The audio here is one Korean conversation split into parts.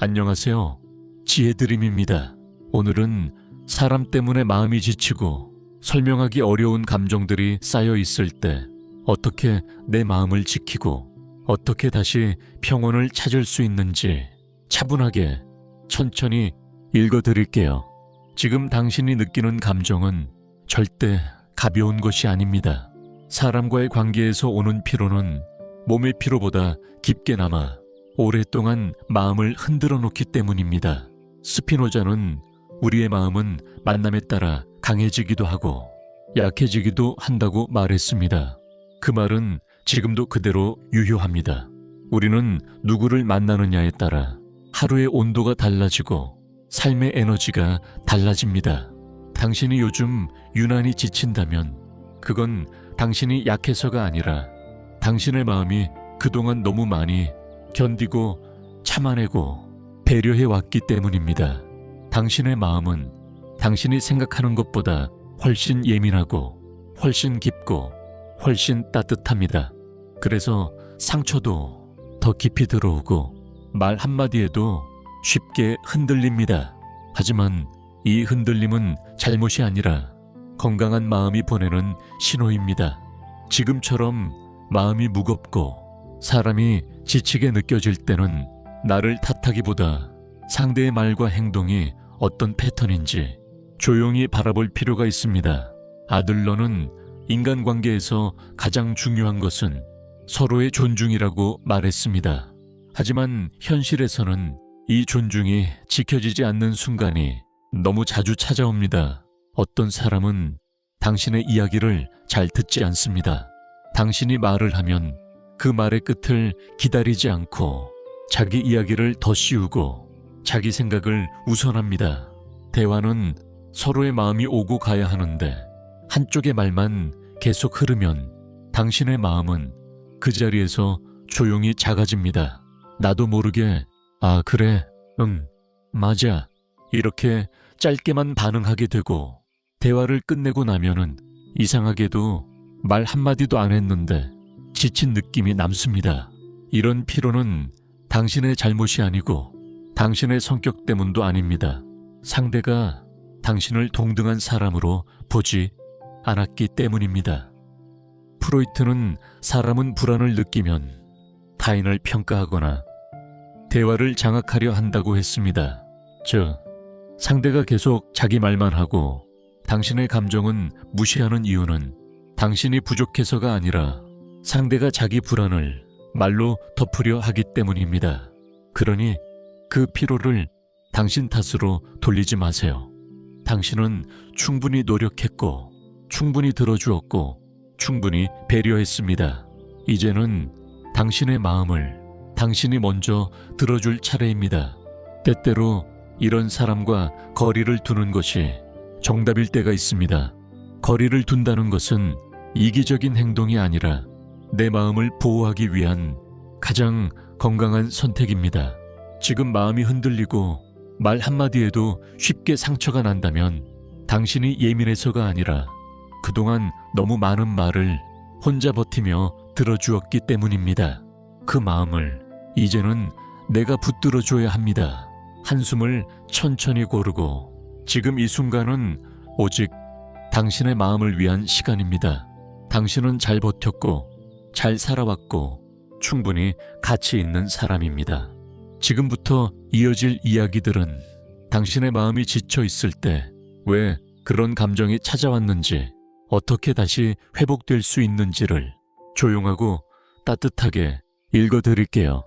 안녕하세요. 지혜드림입니다. 오늘은 사람 때문에 마음이 지치고 설명하기 어려운 감정들이 쌓여 있을 때 어떻게 내 마음을 지키고 어떻게 다시 평온을 찾을 수 있는지 차분하게 천천히 읽어드릴게요. 지금 당신이 느끼는 감정은 절대 가벼운 것이 아닙니다. 사람과의 관계에서 오는 피로는 몸의 피로보다 깊게 남아 오랫동안 마음을 흔들어 놓기 때문입니다. 스피노자는 우리의 마음은 만남에 따라 강해지기도 하고 약해지기도 한다고 말했습니다. 그 말은 지금도 그대로 유효합니다. 우리는 누구를 만나느냐에 따라 하루의 온도가 달라지고 삶의 에너지가 달라집니다. 당신이 요즘 유난히 지친다면 그건 당신이 약해서가 아니라 당신의 마음이 그동안 너무 많이 견디고 참아내고 배려해 왔기 때문입니다. 당신의 마음은 당신이 생각하는 것보다 훨씬 예민하고 훨씬 깊고 훨씬 따뜻합니다. 그래서 상처도 더 깊이 들어오고 말 한마디에도 쉽게 흔들립니다. 하지만 이 흔들림은 잘못이 아니라 건강한 마음이 보내는 신호입니다. 지금처럼 마음이 무겁고 사람이 지치게 느껴질 때는 나를 탓하기보다 상대의 말과 행동이 어떤 패턴인지 조용히 바라볼 필요가 있습니다. 아들러는 인간관계에서 가장 중요한 것은 서로의 존중이라고 말했습니다. 하지만 현실에서는 이 존중이 지켜지지 않는 순간이 너무 자주 찾아옵니다. 어떤 사람은 당신의 이야기를 잘 듣지 않습니다. 당신이 말을 하면 그 말의 끝을 기다리지 않고 자기 이야기를 더 씌우고 자기 생각을 우선합니다. 대화는 서로의 마음이 오고 가야 하는데 한쪽의 말만 계속 흐르면 당신의 마음은 그 자리에서 조용히 작아집니다. 나도 모르게 아 그래, 응, 맞아 이렇게 짧게만 반응하게 되고 대화를 끝내고 나면은 이상하게도 말 한마디도 안 했는데 지친 느낌이 남습니다. 이런 피로는 당신의 잘못이 아니고 당신의 성격 때문도 아닙니다. 상대가 당신을 동등한 사람으로 보지 않았기 때문입니다. 프로이트는 사람은 불안을 느끼면 타인을 평가하거나 대화를 장악하려 한다고 했습니다. 즉, 상대가 계속 자기 말만 하고 당신의 감정은 무시하는 이유는 당신이 부족해서가 아니라 상대가 자기 불안을 말로 덮으려 하기 때문입니다. 그러니 그 피로를 당신 탓으로 돌리지 마세요. 당신은 충분히 노력했고 충분히 들어주었고 충분히 배려했습니다. 이제는 당신의 마음을 당신이 먼저 들어줄 차례입니다. 때때로 이런 사람과 거리를 두는 것이 정답일 때가 있습니다. 거리를 둔다는 것은 이기적인 행동이 아니라 내 마음을 보호하기 위한 가장 건강한 선택입니다. 지금 마음이 흔들리고 말 한마디에도 쉽게 상처가 난다면 당신이 예민해서가 아니라 그동안 너무 많은 말을 혼자 버티며 들어주었기 때문입니다. 그 마음을 이제는 내가 붙들어줘야 합니다. 한숨을 천천히 고르고 지금 이 순간은 오직 당신의 마음을 위한 시간입니다. 당신은 잘 버텼고 잘 살아왔고 충분히 가치 있는 사람입니다. 지금부터 이어질 이야기들은 당신의 마음이 지쳐 있을 때 왜 그런 감정이 찾아왔는지 어떻게 다시 회복될 수 있는지를 조용하고 따뜻하게 읽어드릴게요.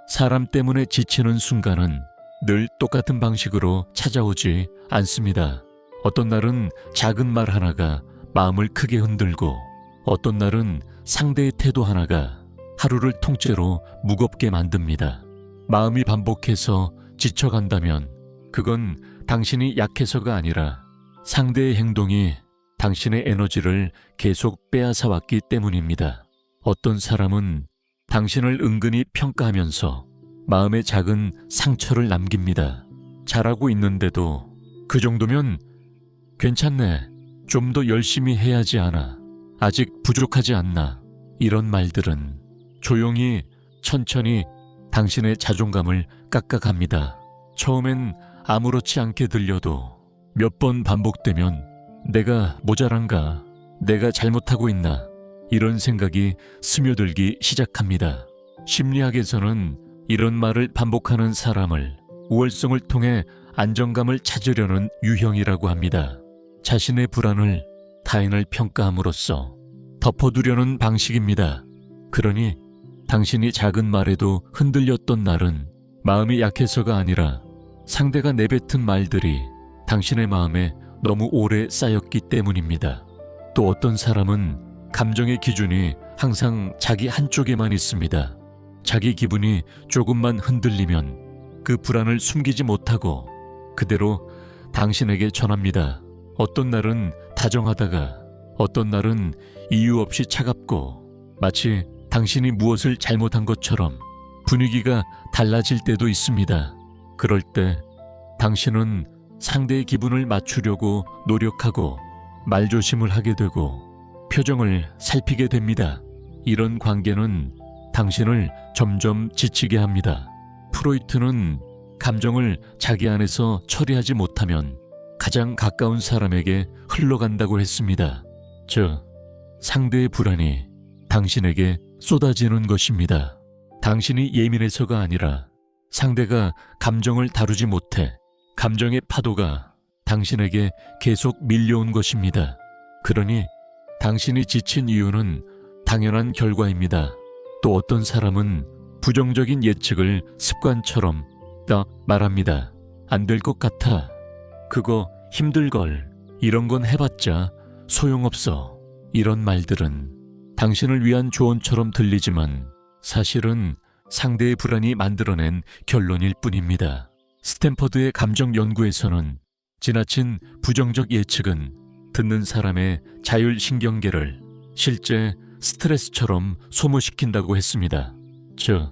사람 때문에 지치는 순간은 늘 똑같은 방식으로 찾아오지 않습니다. 어떤 날은 작은 말 하나가 마음을 크게 흔들고 어떤 날은 상대의 태도 하나가 하루를 통째로 무겁게 만듭니다. 마음이 반복해서 지쳐간다면 그건 당신이 약해서가 아니라 상대의 행동이 당신의 에너지를 계속 빼앗아 왔기 때문입니다. 어떤 사람은 당신을 은근히 평가하면서 마음에 작은 상처를 남깁니다. 잘하고 있는데도 그 정도면 괜찮네, 좀 더 열심히 해야지 않아, 아직 부족하지 않나, 이런 말들은 조용히 천천히 당신의 자존감을 깎아갑니다. 처음엔 아무렇지 않게 들려도 몇 번 반복되면 내가 모자란가? 내가 잘못하고 있나? 이런 생각이 스며들기 시작합니다. 심리학에서는 이런 말을 반복하는 사람을 우월성을 통해 안정감을 찾으려는 유형이라고 합니다. 자신의 불안을 타인을 평가함으로써 덮어두려는 방식입니다. 그러니 당신이 작은 말에도 흔들렸던 날은 마음이 약해서가 아니라 상대가 내뱉은 말들이 당신의 마음에 너무 오래 쌓였기 때문입니다. 또 어떤 사람은 감정의 기준이 항상 자기 한쪽에만 있습니다. 자기 기분이 조금만 흔들리면 그 불안을 숨기지 못하고 그대로 당신에게 전합니다. 어떤 날은 다정하다가 어떤 날은 이유 없이 차갑고 마치 당신이 무엇을 잘못한 것처럼 분위기가 달라질 때도 있습니다. 그럴 때 당신은 상대의 기분을 맞추려고 노력하고 말조심을 하게 되고 표정을 살피게 됩니다. 이런 관계는 당신을 점점 지치게 합니다. 프로이트는 감정을 자기 안에서 처리하지 못하면 가장 가까운 사람에게 흘러간다고 했습니다. 즉, 상대의 불안이 당신에게 쏟아지는 것입니다. 당신이 예민해서가 아니라 상대가 감정을 다루지 못해 감정의 파도가 당신에게 계속 밀려온 것입니다. 그러니 당신이 지친 이유는 당연한 결과입니다. 또 어떤 사람은 부정적인 예측을 습관처럼 말합니다. 안 될 것 같아. 그거 힘들걸. 이런 건 해봤자 소용없어. 이런 말들은 당신을 위한 조언처럼 들리지만 사실은 상대의 불안이 만들어낸 결론일 뿐입니다. 스탠퍼드의 감정 연구에서는 지나친 부정적 예측은 듣는 사람의 자율신경계를 실제 스트레스처럼 소모시킨다고 했습니다. 즉,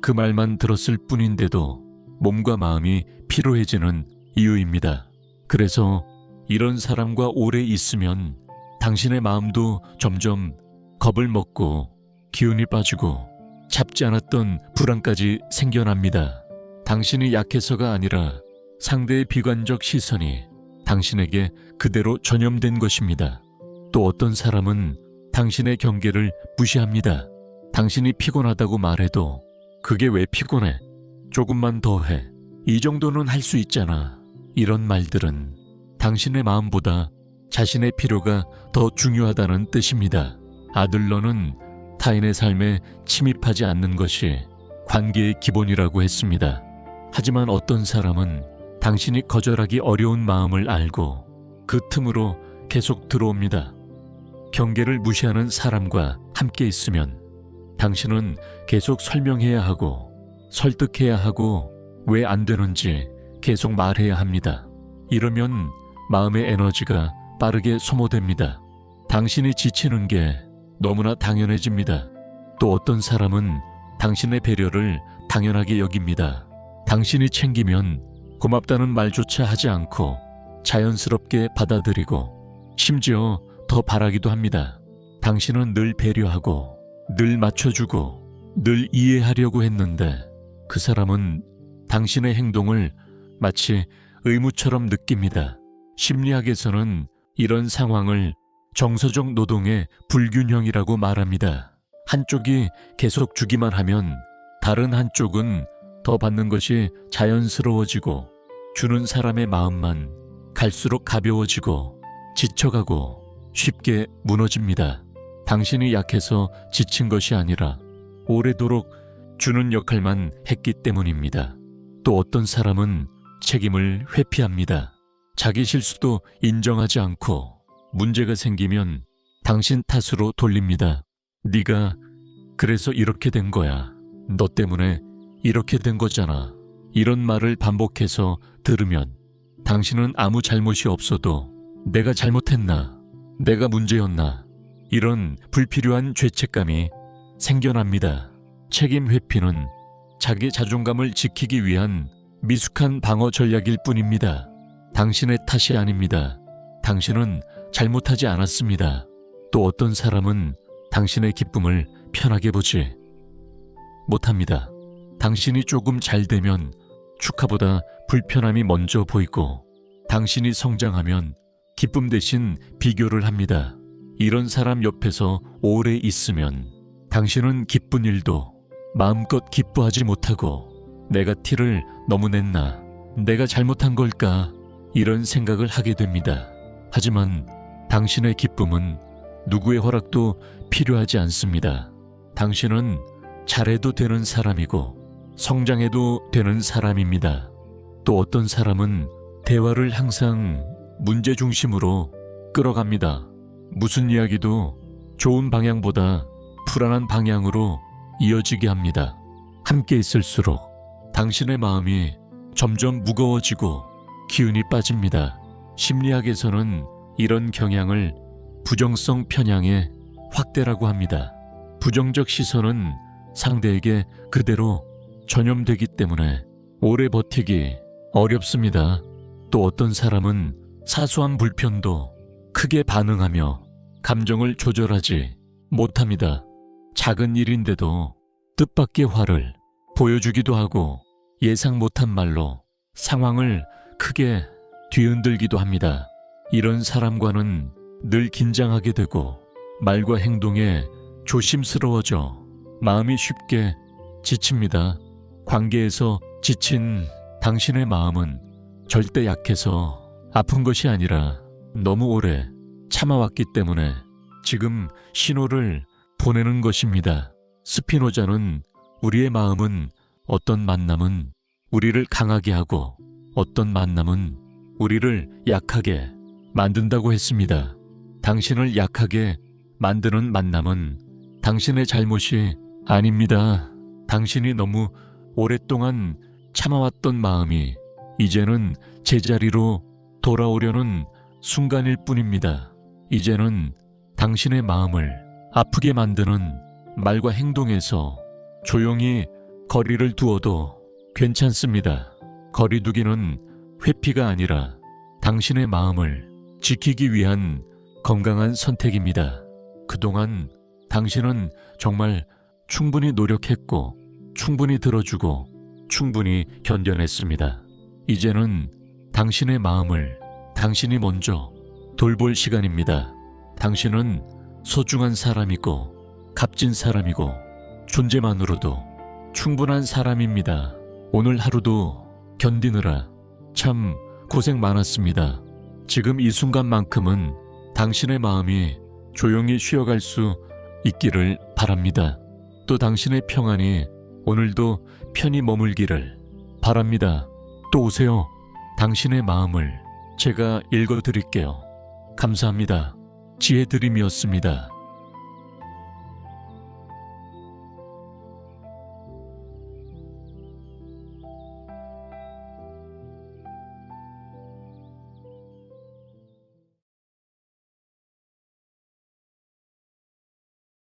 그 말만 들었을 뿐인데도 몸과 마음이 피로해지는 이유입니다. 그래서 이런 사람과 오래 있으면 당신의 마음도 점점 겁을 먹고 기운이 빠지고 잡지 않았던 불안까지 생겨납니다. 당신이 약해서가 아니라 상대의 비관적 시선이 당신에게 그대로 전염된 것입니다. 또 어떤 사람은 당신의 경계를 무시합니다. 당신이 피곤하다고 말해도 그게 왜 피곤해? 조금만 더 해. 이 정도는 할 수 있잖아. 이런 말들은 당신의 마음보다 자신의 필요가 더 중요하다는 뜻입니다. 아들러는 타인의 삶에 침입하지 않는 것이 관계의 기본이라고 했습니다. 하지만 어떤 사람은 당신이 거절하기 어려운 마음을 알고 그 틈으로 계속 들어옵니다. 경계를 무시하는 사람과 함께 있으면 당신은 계속 설명해야 하고 설득해야 하고 왜 안 되는지 계속 말해야 합니다. 이러면 마음의 에너지가 빠르게 소모됩니다. 당신이 지치는 게 너무나 당연해집니다. 또 어떤 사람은 당신의 배려를 당연하게 여깁니다. 당신이 챙기면 고맙다는 말조차 하지 않고 자연스럽게 받아들이고 심지어 더 바라기도 합니다. 당신은 늘 배려하고 늘 맞춰주고 늘 이해하려고 했는데 그 사람은 당신의 행동을 마치 의무처럼 느낍니다. 심리학에서는 이런 상황을 정서적 노동의 불균형이라고 말합니다. 한쪽이 계속 주기만 하면 다른 한쪽은 더 받는 것이 자연스러워지고 주는 사람의 마음만 갈수록 가벼워지고 지쳐가고 쉽게 무너집니다. 당신이 약해서 지친 것이 아니라 오래도록 주는 역할만 했기 때문입니다. 또 어떤 사람은 책임을 회피합니다. 자기 실수도 인정하지 않고 문제가 생기면 당신 탓으로 돌립니다. 네가 그래서 이렇게 된 거야. 너 때문에 이렇게 된 거잖아. 이런 말을 반복해서 들으면 당신은 아무 잘못이 없어도 내가 잘못했나? 내가 문제였나? 이런 불필요한 죄책감이 생겨납니다. 책임 회피는 자기 자존감을 지키기 위한 미숙한 방어 전략일 뿐입니다. 당신의 탓이 아닙니다. 당신은 잘못하지 않았습니다. 또 어떤 사람은 당신의 기쁨을 편하게 보지 못합니다. 당신이 조금 잘 되면 축하보다 불편함이 먼저 보이고, 당신이 성장하면 기쁨 대신 비교를 합니다. 이런 사람 옆에서 오래 있으면 당신은 기쁜 일도 마음껏 기뻐하지 못하고, 내가 티를 너무 냈나, 내가 잘못한 걸까, 이런 생각을 하게 됩니다. 하지만 당신의 기쁨은 누구의 허락도 필요하지 않습니다. 당신은 잘해도 되는 사람이고 성장해도 되는 사람입니다. 또 어떤 사람은 대화를 항상 문제 중심으로 끌어갑니다. 무슨 이야기도 좋은 방향보다 불안한 방향으로 이어지게 합니다. 함께 있을수록 당신의 마음이 점점 무거워지고 기운이 빠집니다. 심리학에서는 이런 경향을 부정성 편향의 확대라고 합니다. 부정적 시선은 상대에게 그대로 전염되기 때문에 오래 버티기 어렵습니다. 또 어떤 사람은 사소한 불편도 크게 반응하며 감정을 조절하지 못합니다. 작은 일인데도 뜻밖의 화를 보여주기도 하고 예상 못한 말로 상황을 크게 뒤흔들기도 합니다. 이런 사람과는 늘 긴장하게 되고 말과 행동에 조심스러워져 마음이 쉽게 지칩니다. 관계에서 지친 당신의 마음은 절대 약해서 아픈 것이 아니라 너무 오래 참아왔기 때문에 지금 신호를 보내는 것입니다. 스피노자는 우리의 마음은 어떤 만남은 우리를 강하게 하고 어떤 만남은 우리를 약하게 만든다고 했습니다. 당신을 약하게 만드는 만남은 당신의 잘못이 아닙니다. 당신이 너무 오랫동안 참아왔던 마음이 이제는 제자리로 돌아오려는 순간일 뿐입니다. 이제는 당신의 마음을 아프게 만드는 말과 행동에서 조용히 거리를 두어도 괜찮습니다. 거리두기는 회피가 아니라 당신의 마음을 지키기 위한 건강한 선택입니다. 그동안 당신은 정말 충분히 노력했고 충분히 들어주고 충분히 견뎌냈습니다. 이제는 당신의 마음을 당신이 먼저 돌볼 시간입니다. 당신은 소중한 사람이고 값진 사람이고 존재만으로도 충분한 사람입니다. 오늘 하루도 견디느라 참 고생 많았습니다. 지금 이 순간만큼은 당신의 마음이 조용히 쉬어갈 수 있기를 바랍니다. 또 당신의 평안이 오늘도 편히 머물기를 바랍니다. 또 오세요. 당신의 마음을 제가 읽어드릴게요. 감사합니다. 지혜드림이었습니다.